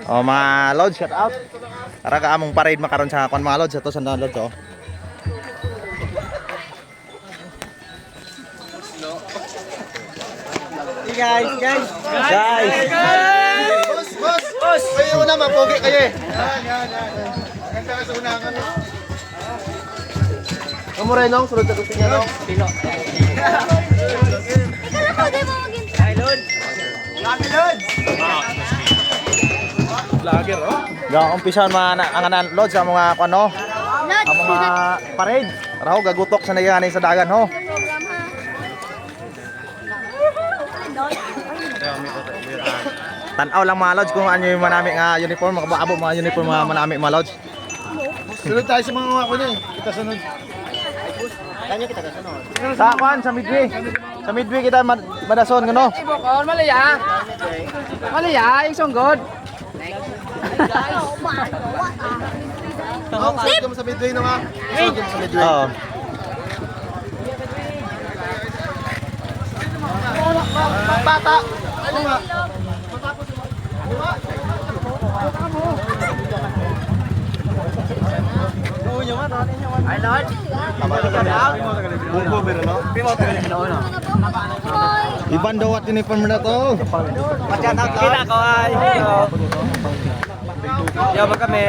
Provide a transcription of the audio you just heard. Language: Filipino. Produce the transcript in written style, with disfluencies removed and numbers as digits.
Oh, mga lods, shout out. Para ka among parade makaron sa kon mga lods, ito sa lods oh. Guys. Boss! Kayo na, mapogi kayo eh. Yan. Ganda ka sa unahan. Kamurenong, sunod sa gusto niya, no? Pilo. Ikala ko, di mo maghintay. Vlogger, oh. Gang umpisan mga ang lods sa mga ano, ang mga parade. Raho gagutok sa nagani sa dagan ho. Program ha. Tanaw lang mga lods kung ano yung manami nga uniform, makabaabo mga uniform mga manami mga lods. Sunod tayo sa mga ako niya eh. Kita sunod. Kanya kita kasunod. Sa kwan sa midway. Sa midway kita madason ngano. Ibukon, malaya. Malaya, yung sunggod. Sunod ka mo sa midway na nga. Sunod ka mo sa midway. Oo. Bata! Ano nga? Ay, Lord. Bungko pero no? Iban daw at uniform na to. Kita ko ay. Yo, ba kami?